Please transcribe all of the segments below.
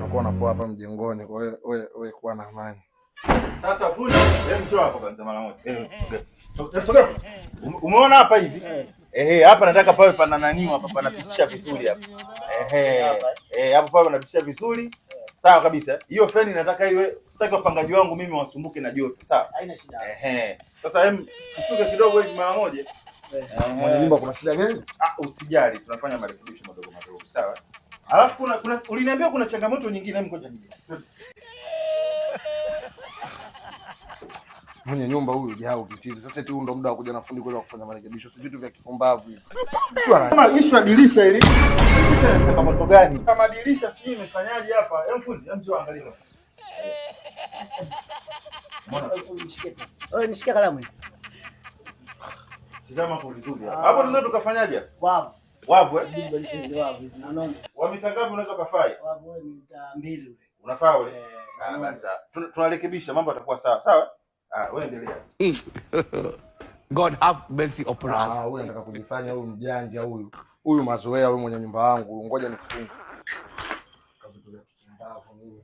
Nakuwa napoa hapa mjengoni, kwa hiyo wewe kuwa na amani. Sasa fundi, hebu njoo hapa kwanza mara moja. Sogea. Umeona hapa hivi? Hapa nataka pawe pana nani hapa panapitisha vizuri hapa. Hapo pawe panapitisha vizuri. Sawa kabisa. Hiyo feni nataka iwe, sitaki wapangaji wangu mimi wasumbuke na joto. Sawa? Haina shida. Sasa tushuke kidogo hivi mara moja. Mwenye nyumba kuna shida gani? Usijali, tunafanya marekebisho madogo madogo. Sawa? Alafu kuna uliniambia kuna changamoto nyingine, ngoja nyingine. Mwenye nyumba huyu jao kitizi. Sasa eti ndo muda wa kuja na fundi kwenda kufanya marekebisho. Si vitu vya kipumbavu hivi. Kama issue ya dirisha hili. Dirisha ni changamoto gani? Kama dirisha sijui imefanyaje hapa. Fundi, njoo angalia. Mbona nishike kalamu hii. Tazama hapo vizuri hapa. Hapo tunaweza tukafanyaje? Wavu. Wavu Wavu. Naona. Wa mita ngapi unaweza kufanya? Wavu mita 2 ule. Unafaa ule? Basi. Tunarekebisha mambo yatakuwa sawa. Sawa? Wewe endelea. God have mercy upon us. Huyu anataka kujifanya huyu mjanja huyu. Huyu mazoea huyu mwenye nyumba yangu. Ngoja nifunge. Kazi tu hapo mimi.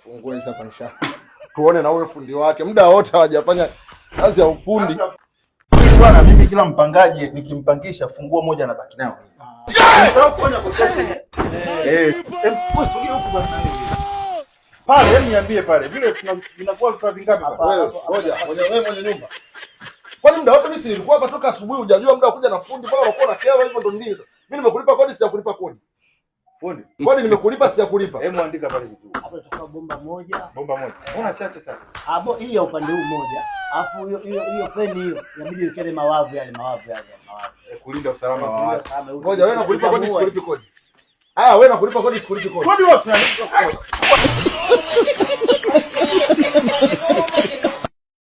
Fungue hapa nisha. Tuone na huyo fundi wake. Muda wote hawajafanya kazi ya ufundi. Bwana, mimi kila mpangaji nikimpangisha funguo moja na baki nao. Unataka kuona quotation? Huko bwana. Pale niambie pale. Vile tunakuwa vifaa vingapi hapa? Wewe ngoja, wewe mwenye nyumba. Kwani muda wote mimi nilikuwa hapa toka asubuhi, hujajua muda wa kuja na fundi, bora unakuwa na kero hivyo ndo ndio. Mimi nimekulipa kodi, sijakulipa kodi. Fundi. Kodi nimekulipa, sijakulipa. Hebu andika pale vizuri. Hapo itakuwa bomba moja. Bomba moja. Una chache sana. Hii ya upande huu moja. Alafu hiyo feni hiyo inabidi ikele mawavu yale. Kulinda usalama wa watu. Ngoja wewe unakulipa kodi, sikulipi kodi. Wewe unakulipa kodi, sikulipi kodi. Kodi wapi?